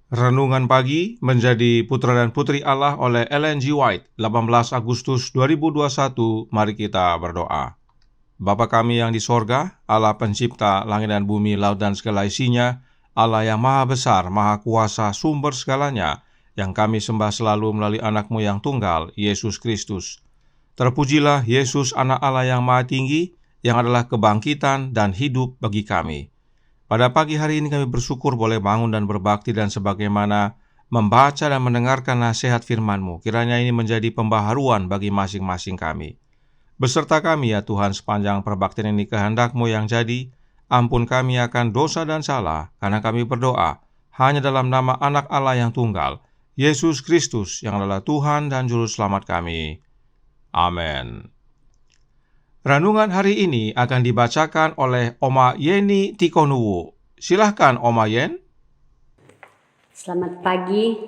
Renungan pagi menjadi putra dan putri Allah oleh Ellen G. White, 18 Agustus 2021. Mari kita berdoa. Bapa kami yang di sorga, Allah pencipta langit dan bumi, laut dan segala isinya, Allah yang maha besar, maha kuasa, sumber segalanya, yang kami sembah selalu melalui anak-Mu yang tunggal, Yesus Kristus. Terpujilah Yesus, anak Allah yang maha tinggi, yang adalah kebangkitan dan hidup bagi kami. Pada pagi hari ini kami bersyukur boleh bangun dan berbakti dan sebagaimana membaca dan mendengarkan nasihat firman-Mu. Kiranya ini menjadi pembaharuan bagi masing-masing kami. Beserta kami ya Tuhan, sepanjang perbaktian ini kehendak-Mu yang jadi. Ampun kami akan dosa dan salah, karena kami berdoa hanya dalam nama anak Allah yang tunggal, Yesus Kristus, yang adalah Tuhan dan Juru Selamat kami. Amin. Renungan hari ini akan dibacakan oleh Oma Yeni Tikonuwu. Silahkan Oma Yen. Selamat pagi.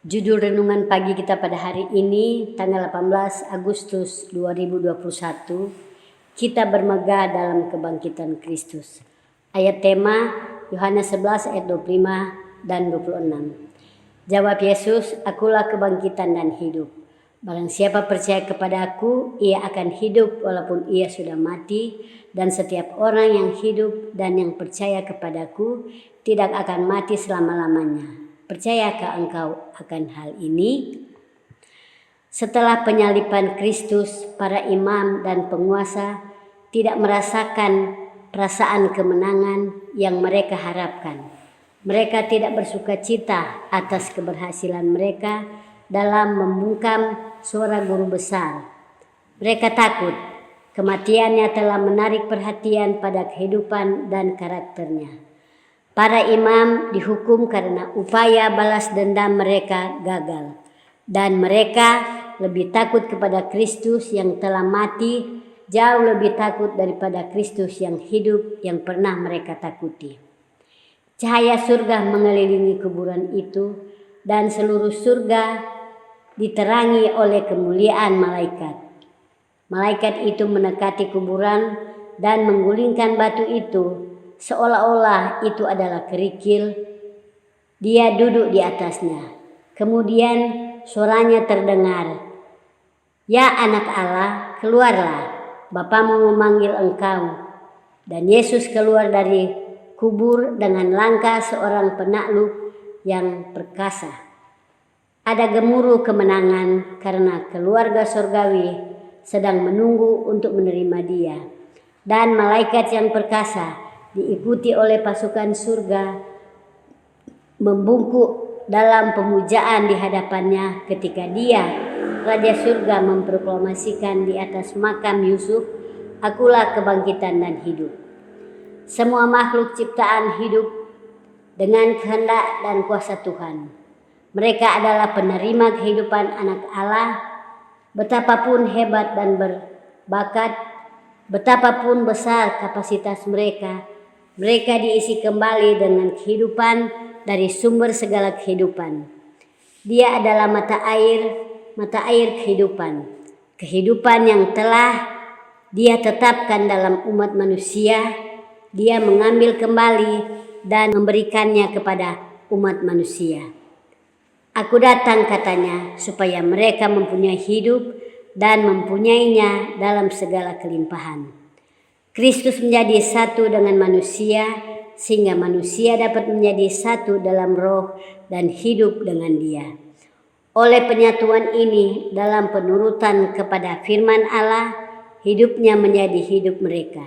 Judul renungan pagi kita pada hari ini, tanggal 18 Agustus 2021, kita bermegah dalam kebangkitan Kristus. Ayat tema Yohanes 11 ayat 25 dan 26. Jawab Yesus, akulah kebangkitan dan hidup. Barang siapa percaya kepada Aku, ia akan hidup walaupun ia sudah mati, dan setiap orang yang hidup dan yang percaya kepada-Ku tidak akan mati selama-lamanya. Percayakah engkau akan hal ini? Setelah penyaliban Kristus, para imam dan penguasa tidak merasakan perasaan kemenangan yang mereka harapkan. Mereka tidak bersukacita atas keberhasilan mereka dalam membungkam suara guru besar. Mereka takut kematiannya telah menarik perhatian pada kehidupan dan karakternya. Para imam dihukum karena upaya balas dendam mereka gagal, dan mereka lebih takut kepada Kristus yang telah mati, jauh lebih takut daripada Kristus yang hidup yang pernah mereka takuti. Cahaya surga mengelilingi kuburan itu, dan seluruh surga diterangi oleh kemuliaan malaikat. Malaikat itu mendekati kuburan dan menggulingkan batu itu, seolah-olah itu adalah kerikil. Dia duduk di atasnya. Kemudian suaranya terdengar, "Ya anak Allah, keluarlah, Bapamu memanggil engkau." Dan Yesus keluar dari kubur dengan langkah seorang penakluk yang perkasa. Ada gemuruh kemenangan karena keluarga surgawi sedang menunggu untuk menerima dia. Dan malaikat yang perkasa diikuti oleh pasukan surga membungkuk dalam pemujaan di hadapannya ketika dia, Raja Surga, memproklamasikan di atas makam Yusuf, "Akulah kebangkitan dan hidup." Semua makhluk ciptaan hidup dengan kehendak dan kuasa Tuhan. Mereka adalah penerima kehidupan anak Allah. Betapapun hebat dan berbakat, betapapun besar kapasitas mereka, mereka diisi kembali dengan kehidupan dari sumber segala kehidupan. Dia adalah mata air kehidupan. Kehidupan yang telah Dia tetapkan dalam umat manusia, Dia mengambil kembali dan memberikannya kepada umat manusia. "Aku datang," katanya, "supaya mereka mempunyai hidup dan mempunyainya dalam segala kelimpahan." Kristus menjadi satu dengan manusia, sehingga manusia dapat menjadi satu dalam roh dan hidup dengan Dia. Oleh penyatuan ini, dalam penurutan kepada firman Allah, hidupnya menjadi hidup mereka.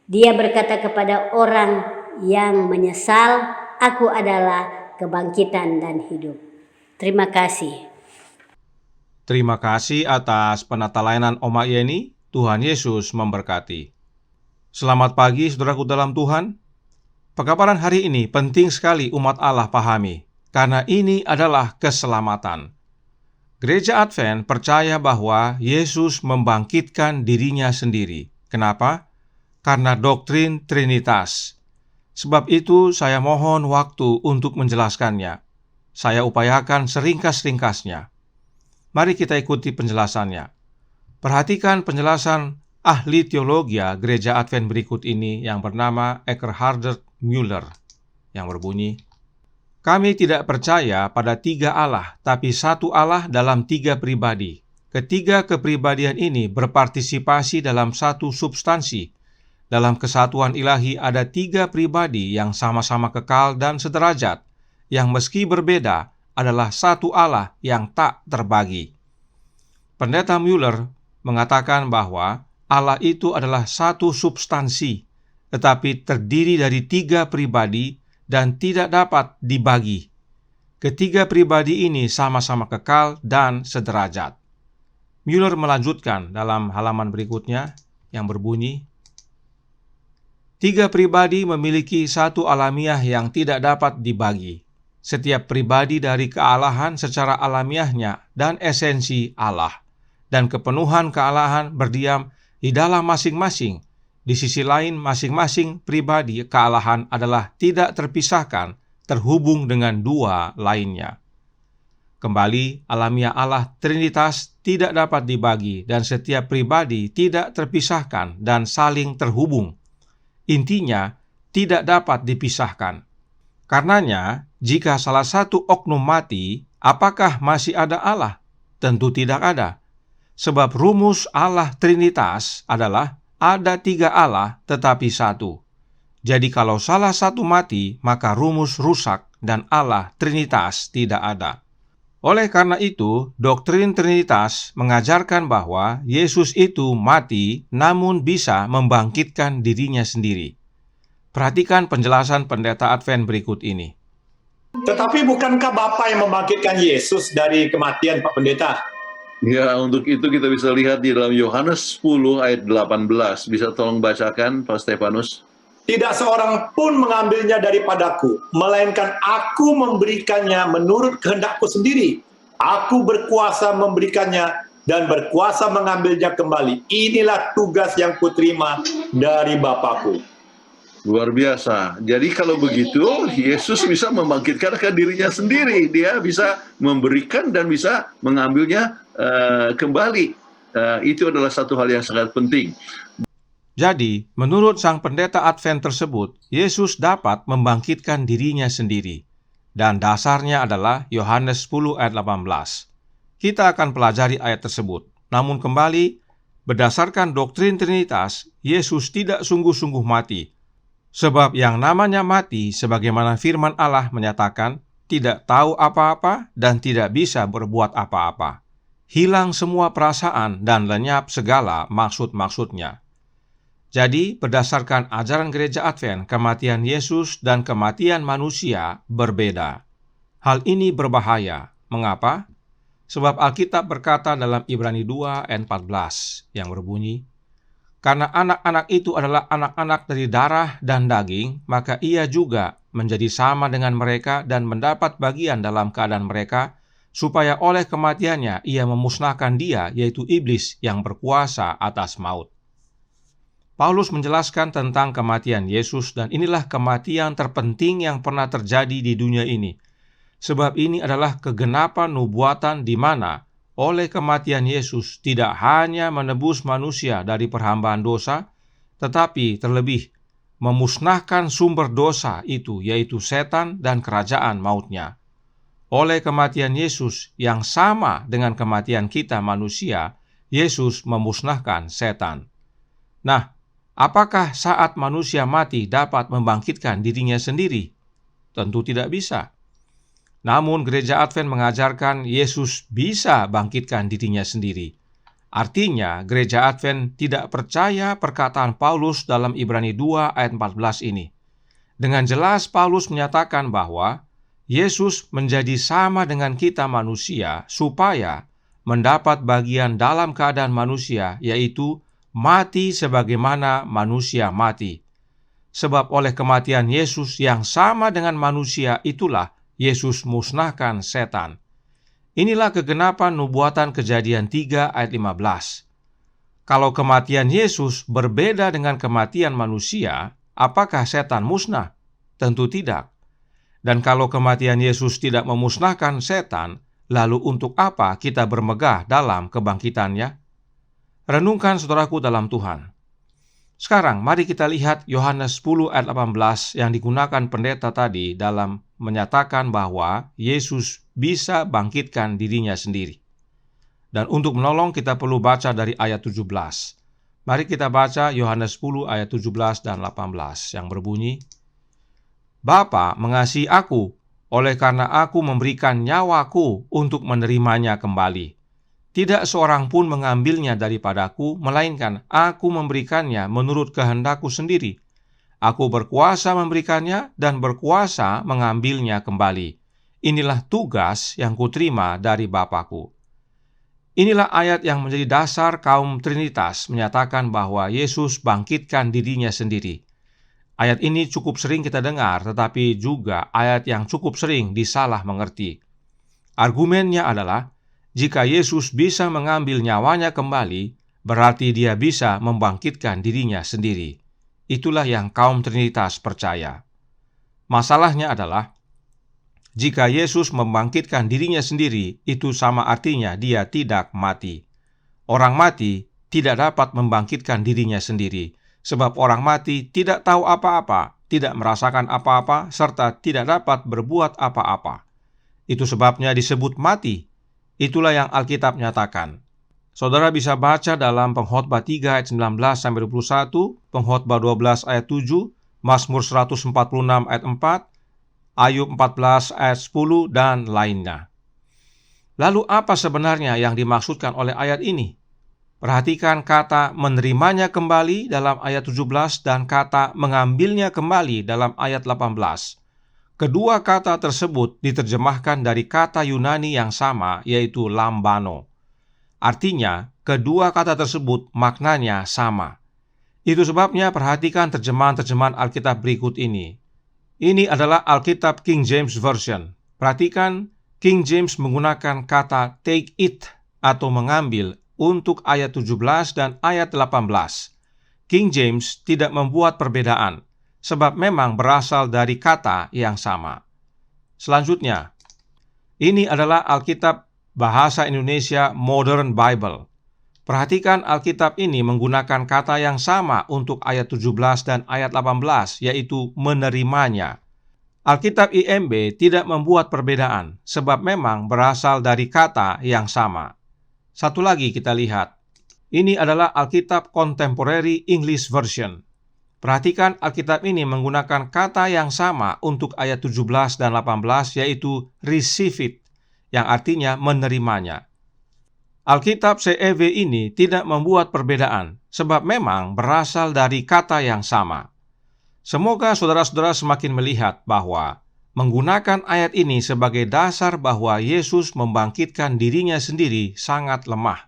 Dia berkata kepada orang yang menyesal, "Aku adalah kebangkitan dan hidup." Terima kasih. Terima kasih atas penata layanan Oma Yeni. Tuhan Yesus memberkati. Selamat pagi saudaraku dalam Tuhan. Pekabaran hari ini penting sekali umat Allah pahami, karena ini adalah keselamatan. Gereja Advent percaya bahwa Yesus membangkitkan dirinya sendiri. Kenapa? Karena doktrin Trinitas. Sebab itu saya mohon waktu untuk menjelaskannya. Saya upayakan seringkas-ringkasnya. Mari kita ikuti penjelasannya. Perhatikan penjelasan ahli teologi Gereja Advent berikut ini yang bernama Eckhard Müller, yang berbunyi, Kami tidak percaya pada tiga Allah, tapi satu Allah dalam tiga pribadi. Ketiga kepribadian ini berpartisipasi dalam satu substansi. Dalam kesatuan ilahi ada tiga pribadi yang sama-sama kekal dan sederajat, yang meski berbeda adalah satu Allah yang tak terbagi. Pendeta Mueller mengatakan bahwa Allah itu adalah satu substansi, tetapi terdiri dari tiga pribadi dan tidak dapat dibagi. Ketiga pribadi ini sama-sama kekal dan sederajat. Mueller melanjutkan dalam halaman berikutnya yang berbunyi, tiga pribadi memiliki satu alamiah yang tidak dapat dibagi. Setiap pribadi dari kealahan secara alamiahnya dan esensi Allah, dan kepenuhan kealahan berdiam di dalam masing-masing. Di sisi lain, masing-masing pribadi kealahan adalah tidak terpisahkan, terhubung dengan dua lainnya. Kembali, alamiah Allah Trinitas tidak dapat dibagi dan setiap pribadi tidak terpisahkan dan saling terhubung. Intinya, tidak dapat dipisahkan. Karenanya, jika salah satu oknum mati, apakah masih ada Allah? Tentu tidak ada. Sebab rumus Allah Trinitas adalah ada tiga Allah tetapi satu. Jadi kalau salah satu mati, maka rumus rusak dan Allah Trinitas tidak ada. Oleh karena itu, doktrin Trinitas mengajarkan bahwa Yesus itu mati namun bisa membangkitkan dirinya sendiri. Perhatikan penjelasan pendeta Advent berikut ini. Tetapi bukankah Bapa yang membangkitkan Yesus dari kematian, Pak Pendeta? Ya, untuk itu kita bisa lihat di dalam Yohanes 10 ayat 18. Bisa tolong bacakan, Pak Stefanus? Tidak seorang pun mengambilnya daripadaku, melainkan aku memberikannya menurut kehendakku sendiri. Aku berkuasa memberikannya dan berkuasa mengambilnya kembali. Inilah tugas yang kuterima dari Bapakku. Luar biasa. Jadi kalau begitu, Yesus bisa membangkitkan dirinya sendiri. Dia bisa memberikan dan bisa mengambilnya kembali. Itu adalah satu hal yang sangat penting. Jadi, menurut sang pendeta Advent tersebut, Yesus dapat membangkitkan dirinya sendiri. Dan dasarnya adalah Yohanes 10 ayat 18. Kita akan pelajari ayat tersebut. Namun kembali, berdasarkan doktrin Trinitas, Yesus tidak sungguh-sungguh mati. Sebab yang namanya mati, sebagaimana firman Allah menyatakan, tidak tahu apa-apa dan tidak bisa berbuat apa-apa. Hilang semua perasaan dan lenyap segala maksud-maksudnya. Jadi, berdasarkan ajaran gereja Advent, kematian Yesus dan kematian manusia berbeda. Hal ini berbahaya. Mengapa? Sebab Alkitab berkata dalam Ibrani 2 ayat 14 yang berbunyi, karena anak-anak itu adalah anak-anak dari darah dan daging, maka ia juga menjadi sama dengan mereka dan mendapat bagian dalam keadaan mereka, supaya oleh kematiannya ia memusnahkan dia, yaitu iblis yang berkuasa atas maut. Paulus menjelaskan tentang kematian Yesus, dan inilah kematian terpenting yang pernah terjadi di dunia ini. Sebab ini adalah kegenapan nubuatan di mana oleh kematian Yesus tidak hanya menebus manusia dari perhambaan dosa, tetapi terlebih memusnahkan sumber dosa itu, yaitu setan dan kerajaan mautnya. Oleh kematian Yesus yang sama dengan kematian kita manusia, Yesus memusnahkan setan. Nah, apakah saat manusia mati dapat membangkitkan dirinya sendiri? Tentu tidak bisa. Namun gereja Advent mengajarkan Yesus bisa bangkitkan dirinya sendiri. Artinya, gereja Advent tidak percaya perkataan Paulus dalam Ibrani 2 ayat 14 ini. Dengan jelas Paulus menyatakan bahwa Yesus menjadi sama dengan kita manusia supaya mendapat bagian dalam keadaan manusia, yaitu mati sebagaimana manusia mati. Sebab oleh kematian Yesus yang sama dengan manusia itulah Yesus musnahkan setan. Inilah kegenapan nubuatan Kejadian 3 ayat 15. Kalau kematian Yesus berbeda dengan kematian manusia, apakah setan musnah? Tentu tidak. Dan kalau kematian Yesus tidak memusnahkan setan, lalu untuk apa kita bermegah dalam kebangkitannya? Renungkan saudaraku dalam Tuhan. Sekarang mari kita lihat Yohanes 10 ayat 18 yang digunakan pendeta tadi dalam menyatakan bahwa Yesus bisa bangkitkan dirinya sendiri. Dan untuk menolong kita perlu baca dari ayat 17. Mari kita baca Yohanes 10 ayat 17 dan 18 yang berbunyi, Bapa mengasihi aku, oleh karena aku memberikan nyawaku untuk menerimanya kembali. Tidak seorang pun mengambilnya daripadaku, melainkan aku memberikannya menurut kehendakku sendiri. Aku berkuasa memberikannya dan berkuasa mengambilnya kembali. Inilah tugas yang kuterima dari Bapa-Ku. Inilah ayat yang menjadi dasar kaum Trinitas menyatakan bahwa Yesus bangkitkan dirinya sendiri. Ayat ini cukup sering kita dengar, tetapi juga ayat yang cukup sering disalah mengerti. Argumennya adalah, jika Yesus bisa mengambil nyawanya kembali, berarti dia bisa membangkitkan dirinya sendiri. Itulah yang kaum Trinitas percaya. Masalahnya adalah, jika Yesus membangkitkan dirinya sendiri, itu sama artinya dia tidak mati. Orang mati tidak dapat membangkitkan dirinya sendiri, sebab orang mati tidak tahu apa-apa, tidak merasakan apa-apa, serta tidak dapat berbuat apa-apa. Itu sebabnya disebut mati. Itulah yang Alkitab nyatakan. Saudara bisa baca dalam Pengkhotbah 3 ayat 19-21, Pengkhotbah 12 ayat 7, Mazmur 146 ayat 4, Ayub 14 ayat 10, dan lainnya. Lalu apa sebenarnya yang dimaksudkan oleh ayat ini? Perhatikan kata menerimanya kembali dalam ayat 17 dan kata mengambilnya kembali dalam ayat 18. Kedua kata tersebut diterjemahkan dari kata Yunani yang sama, yaitu lambano. Artinya, kedua kata tersebut maknanya sama. Itu sebabnya perhatikan terjemahan-terjemahan Alkitab berikut ini. Ini adalah Alkitab King James Version. Perhatikan, King James menggunakan kata take it atau mengambil untuk ayat 17 dan ayat 18. King James tidak membuat perbedaan, sebab memang berasal dari kata yang sama. Selanjutnya, ini adalah Alkitab Bahasa Indonesia Modern Bible. Perhatikan Alkitab ini menggunakan kata yang sama untuk ayat 17 dan ayat 18, yaitu menerimanya. Alkitab IMB tidak membuat perbedaan, sebab memang berasal dari kata yang sama. Satu lagi kita lihat. Ini adalah Alkitab Contemporary English Version. Perhatikan Alkitab ini menggunakan kata yang sama untuk ayat 17 dan 18, yaitu receive it, yang artinya menerimanya. Alkitab CEV ini tidak membuat perbedaan, sebab memang berasal dari kata yang sama. Semoga saudara-saudara semakin melihat bahwa menggunakan ayat ini sebagai dasar bahwa Yesus membangkitkan dirinya sendiri sangat lemah.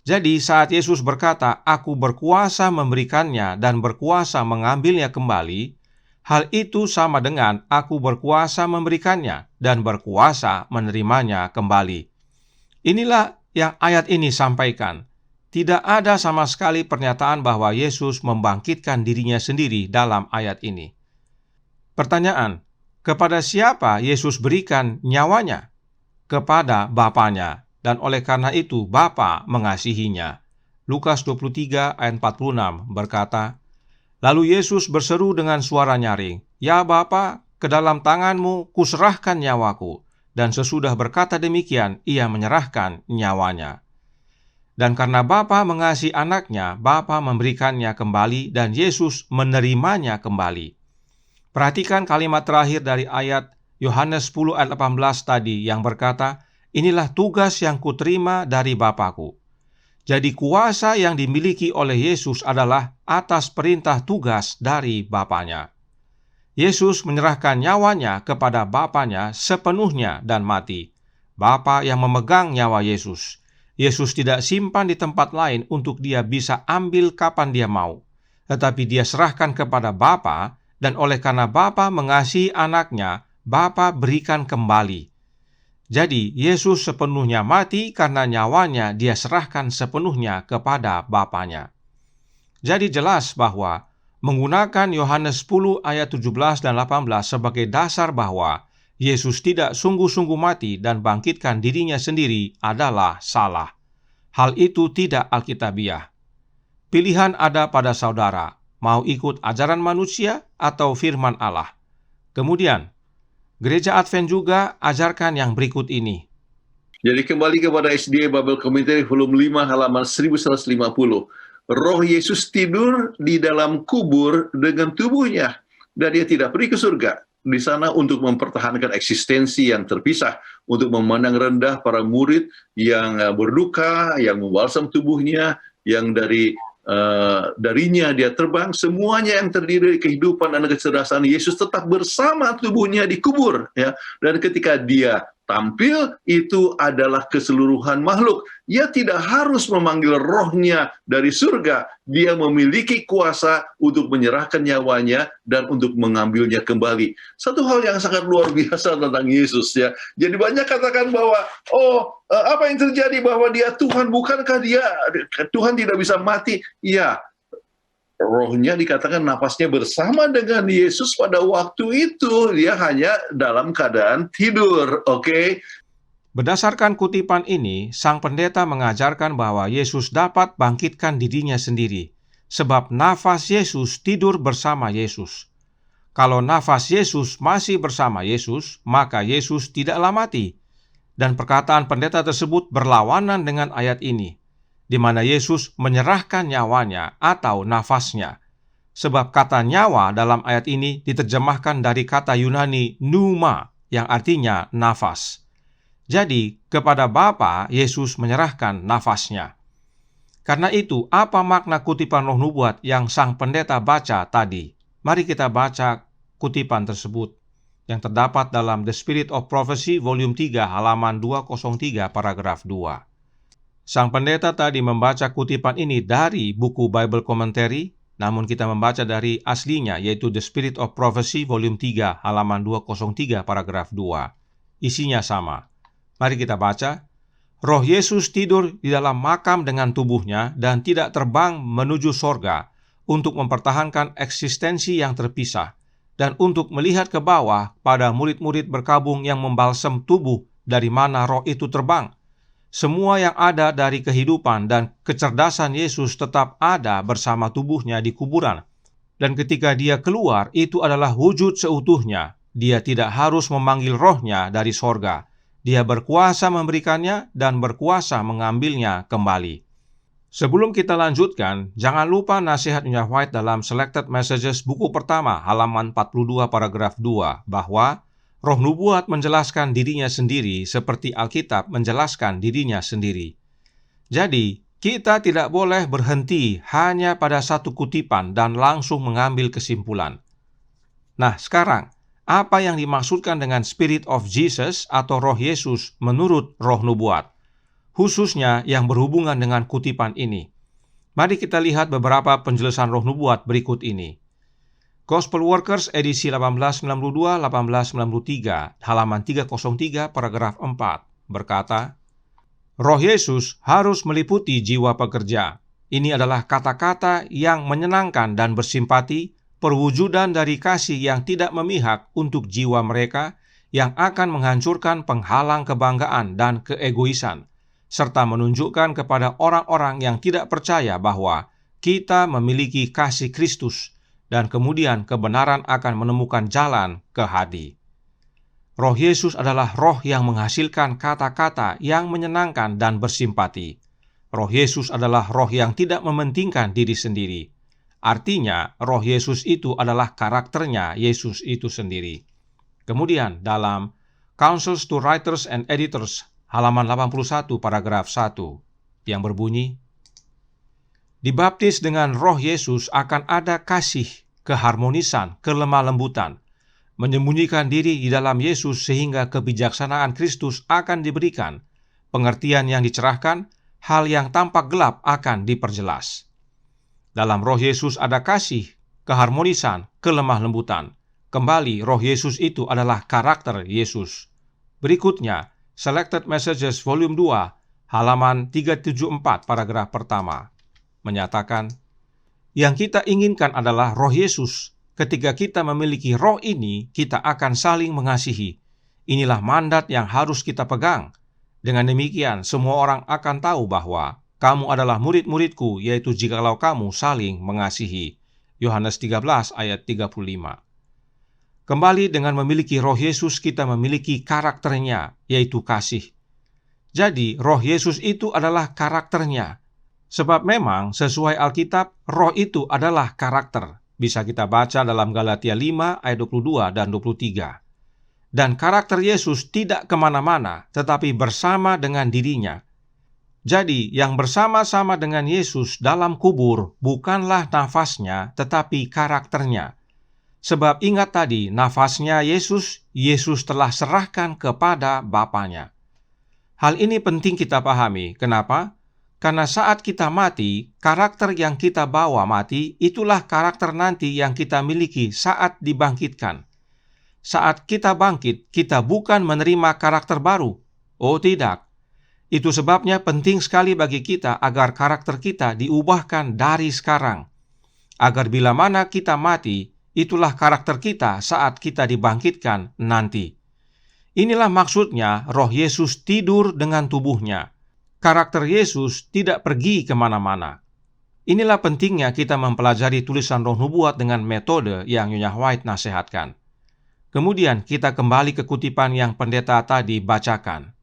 Jadi saat Yesus berkata, "Aku berkuasa memberikannya dan berkuasa mengambilnya kembali," hal itu sama dengan aku berkuasa memberikannya dan berkuasa menerimanya kembali. Inilah yang ayat ini sampaikan. Tidak ada sama sekali pernyataan bahwa Yesus membangkitkan dirinya sendiri dalam ayat ini. Pertanyaan, kepada siapa Yesus berikan nyawanya? Kepada Bapanya, dan oleh karena itu Bapa mengasihinya. Lukas 23 ayat 46 berkata, "Lalu Yesus berseru dengan suara nyaring, 'Ya Bapa, ke dalam tangan-Mu kuserahkan nyawaku.' Dan sesudah berkata demikian, ia menyerahkan nyawanya. Dan karena Bapa mengasihi anaknya, Bapa memberikannya kembali dan Yesus menerimanya kembali." Perhatikan kalimat terakhir dari ayat Yohanes 10 ayat 18 tadi yang berkata, "Inilah tugas yang kuterima dari Bapa-Ku." Jadi kuasa yang dimiliki oleh Yesus adalah atas perintah tugas dari Bapanya. Yesus menyerahkan nyawanya kepada Bapanya sepenuhnya dan mati. Bapa yang memegang nyawa Yesus. Yesus tidak simpan di tempat lain untuk dia bisa ambil kapan dia mau. Tetapi dia serahkan kepada Bapa, dan oleh karena Bapa mengasihi anaknya, Bapa berikan kembali. Jadi Yesus sepenuhnya mati karena nyawanya dia serahkan sepenuhnya kepada Bapanya. Jadi jelas bahwa menggunakan Yohanes 10 ayat 17 dan 18 sebagai dasar bahwa Yesus tidak sungguh-sungguh mati dan bangkitkan dirinya sendiri adalah salah. Hal itu tidak alkitabiah. Pilihan ada pada saudara, mau ikut ajaran manusia atau firman Allah. Kemudian, Gereja Advent juga ajarkan yang berikut ini. Jadi kembali kepada SDA Bible Commentary volume 5 halaman 1150. Roh Yesus tidur di dalam kubur dengan tubuhnya dan dia tidak pergi ke surga. Di sana untuk mempertahankan eksistensi yang terpisah, untuk memandang rendah para murid yang berduka, yang membalsam tubuhnya, yang darinya dia terbang, semuanya yang terdiri dari kehidupan dan kecerdasan Yesus tetap bersama tubuhnya dikubur, ya. Dan ketika dia tampil, itu adalah keseluruhan makhluk. Ia tidak harus memanggil rohnya dari surga. Dia memiliki kuasa untuk menyerahkan nyawanya dan untuk mengambilnya kembali. Satu hal yang sangat luar biasa tentang Yesus, ya. Jadi banyak katakan bahwa, apa yang terjadi bahwa dia Tuhan, bukankah Tuhan tidak bisa mati? Ya, rohnya dikatakan napasnya bersama dengan Yesus pada waktu itu. Dia hanya dalam keadaan tidur, oke? Berdasarkan kutipan ini, sang pendeta mengajarkan bahwa Yesus dapat bangkitkan dirinya sendiri, sebab nafas Yesus tidur bersama Yesus. Kalau nafas Yesus masih bersama Yesus, maka Yesus tidaklah mati. Dan perkataan pendeta tersebut berlawanan dengan ayat ini, di mana Yesus menyerahkan nyawanya atau nafasnya. Sebab kata nyawa dalam ayat ini diterjemahkan dari kata Yunani pneuma, yang artinya nafas. Jadi, kepada Bapa, Yesus menyerahkan nafasnya. Karena itu, apa makna kutipan roh nubuat yang sang pendeta baca tadi? Mari kita baca kutipan tersebut, yang terdapat dalam The Spirit of Prophecy, volume 3, halaman 203, paragraf 2. Sang pendeta tadi membaca kutipan ini dari buku Bible Commentary, namun kita membaca dari aslinya, yaitu The Spirit of Prophecy, volume 3, halaman 203, paragraf 2. Isinya sama. Mari kita baca. Roh Yesus tidur di dalam makam dengan tubuhnya dan tidak terbang menuju sorga untuk mempertahankan eksistensi yang terpisah dan untuk melihat ke bawah pada murid-murid berkabung yang membalsam tubuh dari mana roh itu terbang. Semua yang ada dari kehidupan dan kecerdasan Yesus tetap ada bersama tubuhnya di kuburan. Dan ketika dia keluar, itu adalah wujud seutuhnya. Dia tidak harus memanggil rohnya dari sorga. Dia berkuasa memberikannya dan berkuasa mengambilnya kembali. Sebelum kita lanjutkan, jangan lupa nasihat Nyonya White dalam Selected Messages buku pertama halaman 42 paragraf 2 bahwa roh nubuat menjelaskan dirinya sendiri seperti Alkitab menjelaskan dirinya sendiri. Jadi, kita tidak boleh berhenti hanya pada satu kutipan dan langsung mengambil kesimpulan. Nah, sekarang, apa yang dimaksudkan dengan Spirit of Jesus atau roh Yesus menurut roh nubuat? Khususnya yang berhubungan dengan kutipan ini. Mari kita lihat beberapa penjelasan roh nubuat berikut ini. Gospel Workers edisi 1892-1893, halaman 303, paragraf 4, berkata, Roh Yesus harus meliputi jiwa pekerja. Ini adalah kata-kata yang menyenangkan dan bersimpati, perwujudan dari kasih yang tidak memihak untuk jiwa mereka yang akan menghancurkan penghalang kebanggaan dan keegoisan, serta menunjukkan kepada orang-orang yang tidak percaya bahwa kita memiliki kasih Kristus dan kemudian kebenaran akan menemukan jalan ke hadi. Roh Yesus adalah roh yang menghasilkan kata-kata yang menyenangkan dan bersimpati. Roh Yesus adalah roh yang tidak mementingkan diri sendiri. Artinya, roh Yesus itu adalah karakternya Yesus itu sendiri. Kemudian, dalam Counsels to Writers and Editors, halaman 81, paragraf 1, yang berbunyi, dibaptis dengan roh Yesus akan ada kasih, keharmonisan, kelemah lembutan, menyembunyikan diri di dalam Yesus sehingga kebijaksanaan Kristus akan diberikan, pengertian yang dicerahkan, hal yang tampak gelap akan diperjelas. Dalam roh Yesus ada kasih, keharmonisan, kelemah lembutan. Kembali, roh Yesus itu adalah karakter Yesus. Berikutnya, Selected Messages Volume 2, halaman 374, paragraf pertama, menyatakan, yang kita inginkan adalah roh Yesus. Ketika kita memiliki roh ini, kita akan saling mengasihi. Inilah mandat yang harus kita pegang. Dengan demikian, semua orang akan tahu bahwa kamu adalah murid-muridku, yaitu jikalau kamu saling mengasihi. Yohanes 13 ayat 35. Kembali dengan memiliki Roh Yesus, kita memiliki karakternya, yaitu kasih. Jadi, Roh Yesus itu adalah karakternya. Sebab memang sesuai Alkitab, Roh itu adalah karakter. Bisa kita baca dalam Galatia 5 ayat 22 dan 23. Dan karakter Yesus tidak kemana-mana, tetapi bersama dengan dirinya. Jadi, yang bersama-sama dengan Yesus dalam kubur bukanlah nafasnya, tetapi karakternya. Sebab ingat tadi, nafasnya Yesus telah serahkan kepada Bapanya. Hal ini penting kita pahami. Kenapa? Karena saat kita mati, karakter yang kita bawa mati, itulah karakter nanti yang kita miliki saat dibangkitkan. Saat kita bangkit, kita bukan menerima karakter baru. Oh tidak. Itu sebabnya penting sekali bagi kita agar karakter kita diubahkan dari sekarang. Agar bila mana kita mati, itulah karakter kita saat kita dibangkitkan nanti. Inilah maksudnya Roh Yesus tidur dengan tubuhnya. Karakter Yesus tidak pergi kemana-mana. Inilah pentingnya kita mempelajari tulisan Roh Nubuat dengan metode yang Nyonya White nasihatkan. Kemudian kita kembali ke kutipan yang pendeta tadi bacakan.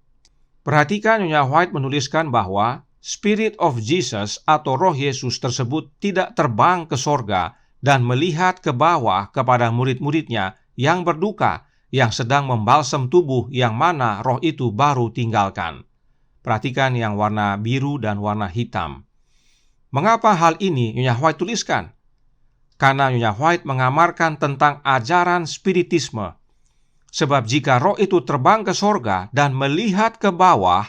Perhatikan, Nyonya White menuliskan bahwa Spirit of Jesus atau Roh Yesus tersebut tidak terbang ke sorga dan melihat ke bawah kepada murid-muridnya yang berduka, yang sedang membalsam tubuh yang mana roh itu baru tinggalkan. Perhatikan yang warna biru dan warna hitam. Mengapa hal ini Nyonya White tuliskan? Karena Nyonya White mengamarkan tentang ajaran spiritisme. Sebab jika roh itu terbang ke sorga dan melihat ke bawah,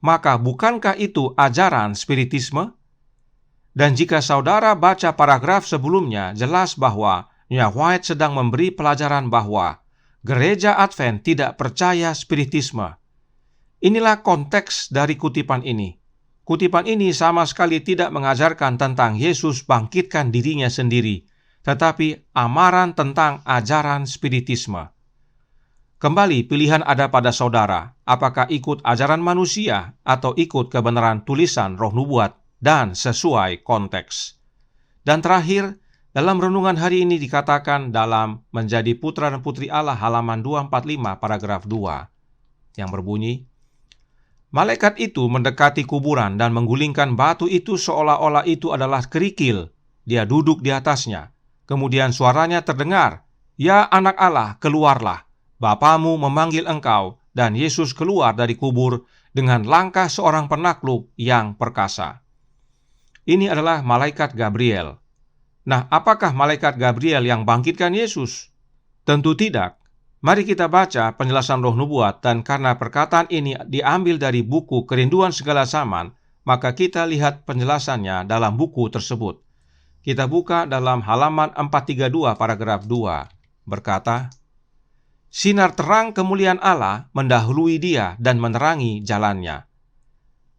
maka bukankah itu ajaran spiritisme? Dan jika saudara baca paragraf sebelumnya, jelas bahwa Nyonya White sedang memberi pelajaran bahwa Gereja Advent tidak percaya spiritisme. Inilah konteks dari kutipan ini. Kutipan ini sama sekali tidak mengajarkan tentang Yesus bangkitkan dirinya sendiri, tetapi amaran tentang ajaran spiritisme. Kembali, pilihan ada pada saudara, apakah ikut ajaran manusia atau ikut kebenaran tulisan Roh Nubuat dan sesuai konteks. Dan terakhir, dalam renungan hari ini dikatakan dalam Menjadi Putra dan Putri Allah halaman 245 paragraf 2 yang berbunyi, malaikat itu mendekati kuburan dan menggulingkan batu itu seolah-olah itu adalah kerikil. Dia duduk di atasnya. Kemudian suaranya terdengar, "Ya anak Allah, keluarlah. Bapamu memanggil engkau." Dan Yesus keluar dari kubur dengan langkah seorang penakluk yang perkasa. Ini adalah malaikat Gabriel. Nah, apakah malaikat Gabriel yang bangkitkan Yesus? Tentu tidak. Mari kita baca penjelasan Roh Nubuat, dan karena perkataan ini diambil dari buku Kerinduan Segala Zaman, maka kita lihat penjelasannya dalam buku tersebut. Kita buka dalam halaman 432 paragraf 2, berkata, "Sinar terang kemuliaan Allah mendahului dia dan menerangi jalannya."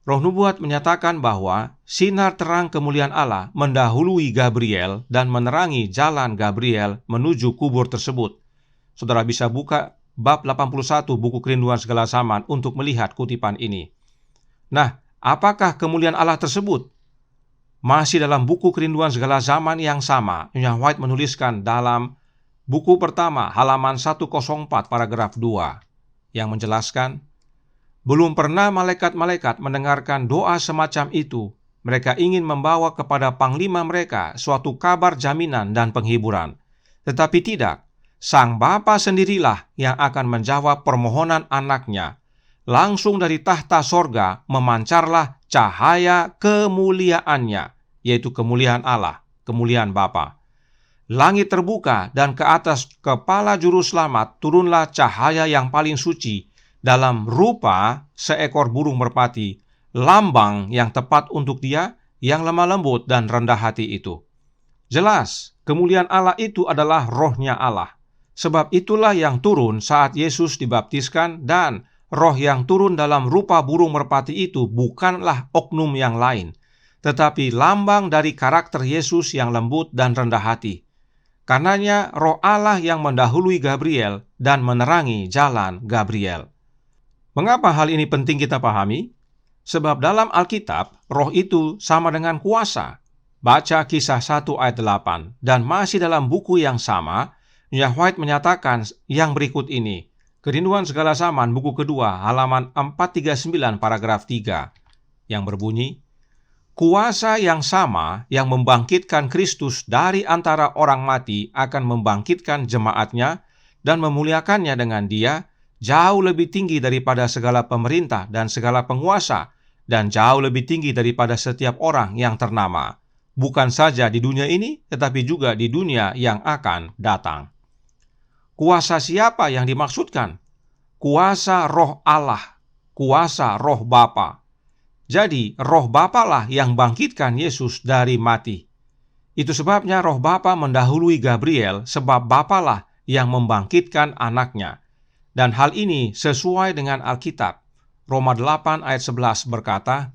Roh Nubuat menyatakan bahwa sinar terang kemuliaan Allah mendahului Gabriel dan menerangi jalan Gabriel menuju kubur tersebut. Saudara bisa buka bab 81 buku Kerinduan Segala Zaman untuk melihat kutipan ini. Nah, apakah kemuliaan Allah tersebut? Masih dalam buku Kerinduan Segala Zaman yang sama, Nyonya White menuliskan dalam buku pertama halaman 104 paragraf 2 yang menjelaskan, belum pernah malaikat-malaikat mendengarkan doa semacam itu. Mereka ingin membawa kepada panglima mereka suatu kabar jaminan dan penghiburan. Tetapi tidak, Sang Bapa sendirilah yang akan menjawab permohonan anaknya. Langsung dari tahta sorga memancarlah cahaya kemuliaannya, yaitu kemuliaan Allah, kemuliaan Bapa. Langit terbuka dan ke atas kepala juru selamat turunlah cahaya yang paling suci, dalam rupa seekor burung merpati, lambang yang tepat untuk dia yang lemah lembut dan rendah hati itu. Jelas, kemuliaan Allah itu adalah rohnya Allah. Sebab itulah yang turun saat Yesus dibaptiskan, dan roh yang turun dalam rupa burung merpati itu bukanlah oknum yang lain, tetapi lambang dari karakter Yesus yang lembut dan rendah hati. Karenanya roh Allah yang mendahului Gabriel dan menerangi jalan Gabriel. Mengapa hal ini penting kita pahami? Sebab dalam Alkitab, roh itu sama dengan kuasa. Baca Kisah 1 ayat 8, dan masih dalam buku yang sama, Nyonya White menyatakan yang berikut ini. Kerinduan Segala Zaman, buku kedua, halaman 439, paragraf 3, yang berbunyi, kuasa yang sama yang membangkitkan Kristus dari antara orang mati akan membangkitkan jemaatnya dan memuliakannya dengan Dia jauh lebih tinggi daripada segala pemerintah dan segala penguasa, dan jauh lebih tinggi daripada setiap orang yang ternama, bukan saja di dunia ini, tetapi juga di dunia yang akan datang. Kuasa siapa yang dimaksudkan? Kuasa Roh Allah, kuasa Roh Bapa. Jadi, Roh Bapa lah yang bangkitkan Yesus dari mati. Itu sebabnya Roh Bapa mendahului Gabriel, sebab Bapa lah yang membangkitkan anaknya. Dan hal ini sesuai dengan Alkitab. Roma 8 ayat 11 berkata,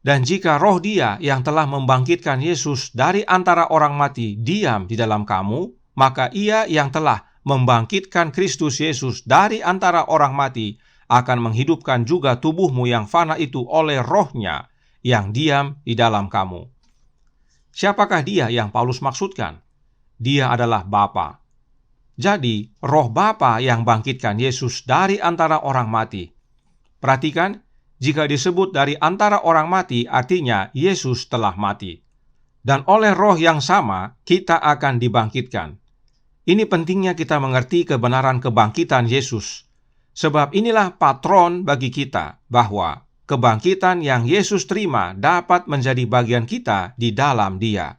dan jika roh Dia yang telah membangkitkan Yesus dari antara orang mati diam di dalam kamu, maka Ia yang telah membangkitkan Kristus Yesus dari antara orang mati akan menghidupkan juga tubuhmu yang fana itu oleh Roh-Nya yang diam di dalam kamu. Siapakah Dia yang Paulus maksudkan? Dia adalah Bapa. Jadi, Roh Bapa yang bangkitkan Yesus dari antara orang mati. Perhatikan, jika disebut dari antara orang mati, artinya Yesus telah mati. Dan oleh Roh yang sama, kita akan dibangkitkan. Ini pentingnya kita mengerti kebenaran kebangkitan Yesus. Sebab inilah patron bagi kita, bahwa kebangkitan yang Yesus terima dapat menjadi bagian kita di dalam Dia.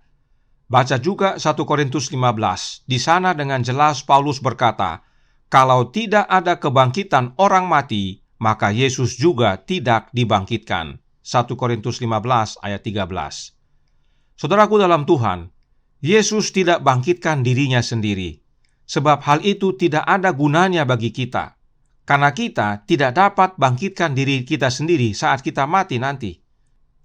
Baca juga 1 Korintus 15. Di sana dengan jelas Paulus berkata, kalau tidak ada kebangkitan orang mati, maka Yesus juga tidak dibangkitkan. 1 Korintus 15 ayat 13. Saudaraku dalam Tuhan, Yesus tidak bangkitkan dirinya sendiri, sebab hal itu tidak ada gunanya bagi kita. Karena kita tidak dapat bangkitkan diri kita sendiri saat kita mati nanti.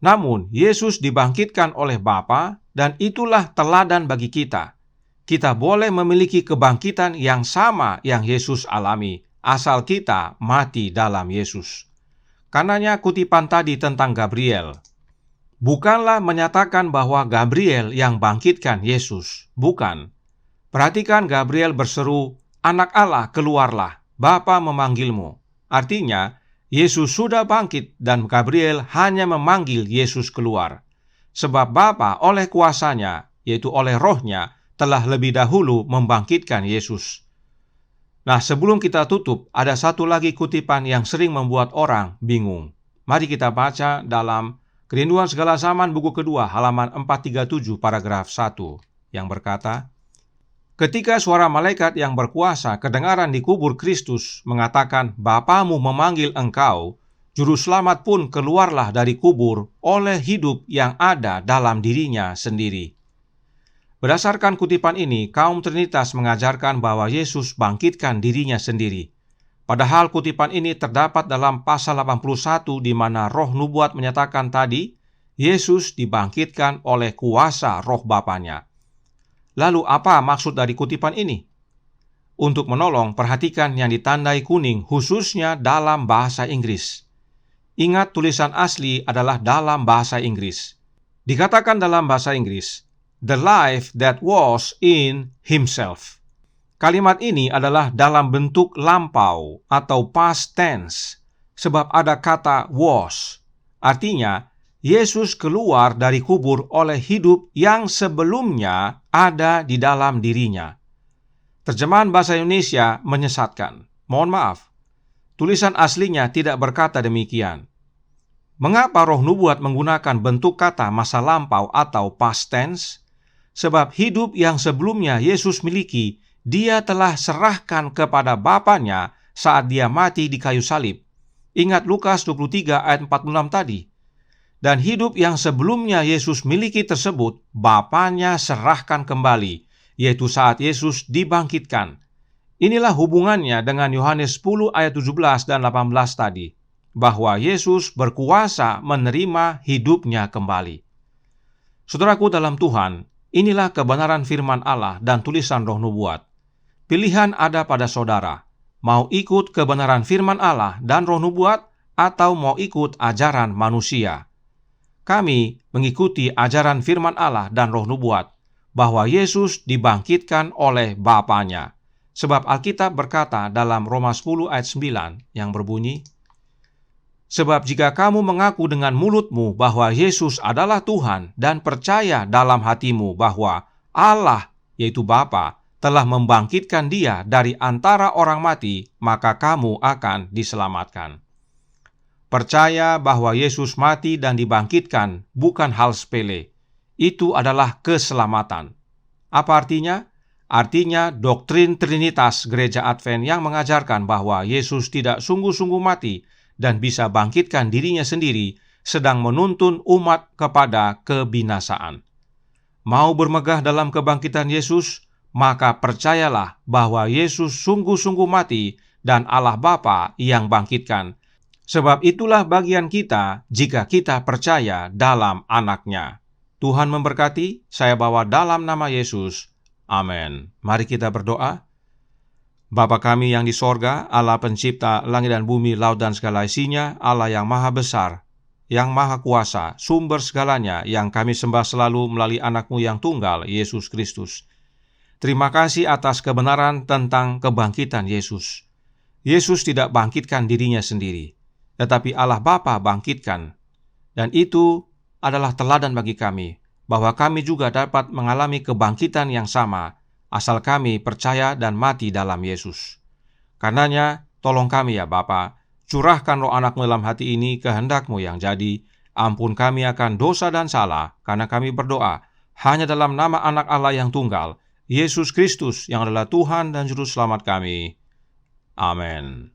Namun, Yesus dibangkitkan oleh Bapa, dan itulah teladan bagi kita. Kita boleh memiliki kebangkitan yang sama yang Yesus alami, asal kita mati dalam Yesus. Karenanya kutipan tadi tentang Gabriel, bukanlah menyatakan bahwa Gabriel yang bangkitkan Yesus. Bukan. Perhatikan Gabriel berseru, anak Allah keluarlah. Bapa memanggilmu. Artinya, Yesus sudah bangkit dan Gabriel hanya memanggil Yesus keluar. Sebab Bapa oleh kuasanya, yaitu oleh Roh-Nya, telah lebih dahulu membangkitkan Yesus. Nah, sebelum kita tutup, ada satu lagi kutipan yang sering membuat orang bingung. Mari kita baca dalam Kerinduan Segala Zaman, buku kedua, halaman 437, paragraf 1, yang berkata, ketika suara malaikat yang berkuasa kedengaran di kubur Kristus mengatakan, Bapamu memanggil engkau, juru selamat pun keluarlah dari kubur oleh hidup yang ada dalam dirinya sendiri. Berdasarkan kutipan ini, kaum Trinitas mengajarkan bahwa Yesus bangkitkan dirinya sendiri. Padahal kutipan ini terdapat dalam pasal 81 di mana roh nubuat menyatakan tadi, Yesus dibangkitkan oleh kuasa roh Bapanya. Lalu apa maksud dari kutipan ini? Untuk menolong, perhatikan yang ditandai kuning khususnya dalam bahasa Inggris. Ingat tulisan asli adalah dalam bahasa Inggris. Dikatakan dalam bahasa Inggris, the life that was in himself. Kalimat ini adalah dalam bentuk lampau atau past tense, sebab ada kata was. Artinya, Yesus keluar dari kubur oleh hidup yang sebelumnya ada di dalam dirinya. Terjemahan bahasa Indonesia menyesatkan. Mohon maaf, tulisan aslinya tidak berkata demikian. Mengapa roh nubuat menggunakan bentuk kata masa lampau atau past tense? Sebab hidup yang sebelumnya Yesus miliki, Dia telah serahkan kepada Bapanya saat Dia mati di kayu salib. Ingat Lukas 23 ayat 46 tadi. Dan hidup yang sebelumnya Yesus miliki tersebut, Bapanya serahkan kembali, yaitu saat Yesus dibangkitkan. Inilah hubungannya dengan Yohanes 10 ayat 17 dan 18 tadi, bahwa Yesus berkuasa menerima hidupnya kembali. Saudaraku dalam Tuhan, inilah kebenaran firman Allah dan tulisan roh nubuat. Pilihan ada pada saudara, mau ikut kebenaran firman Allah dan roh nubuat, atau mau ikut ajaran manusia. Kami mengikuti ajaran firman Allah dan roh nubuat, bahwa Yesus dibangkitkan oleh Bapanya. Sebab Alkitab berkata dalam Roma 10 ayat 9 yang berbunyi, "Sebab jika kamu mengaku dengan mulutmu bahwa Yesus adalah Tuhan dan percaya dalam hatimu bahwa Allah, yaitu Bapa, telah membangkitkan Dia dari antara orang mati, maka kamu akan diselamatkan." Percaya bahwa Yesus mati dan dibangkitkan bukan hal sepele. Itu adalah keselamatan. Apa artinya? Artinya doktrin Trinitas Gereja Advent yang mengajarkan bahwa Yesus tidak sungguh-sungguh mati dan bisa bangkitkan dirinya sendiri, sedang menuntun umat kepada kebinasaan. Mau bermegah dalam kebangkitan Yesus? Maka percayalah bahwa Yesus sungguh-sungguh mati dan Allah Bapa yang bangkitkan. Sebab itulah bagian kita jika kita percaya dalam Anak-Nya. Tuhan memberkati, saya bawa dalam nama Yesus. Amin. Mari kita berdoa. Bapa kami yang di sorga, Allah pencipta langit dan bumi, laut dan segala isinya, Allah yang maha besar, yang maha kuasa, sumber segalanya, yang kami sembah selalu melalui Anak-Mu yang tunggal, Yesus Kristus. Terima kasih atas kebenaran tentang kebangkitan Yesus. Yesus tidak bangkitkan dirinya sendiri, tetapi Allah Bapa bangkitkan. Dan itu adalah teladan bagi kami, bahwa kami juga dapat mengalami kebangkitan yang sama, asal kami percaya dan mati dalam Yesus. Karenanya, tolong kami ya Bapa, curahkan roh Anak-Mu dalam hati ini kehendak-Mu yang jadi, ampun kami akan dosa dan salah, karena kami berdoa hanya dalam nama Anak Allah yang tunggal, Yesus Kristus yang adalah Tuhan dan Juru Selamat kami. Amin.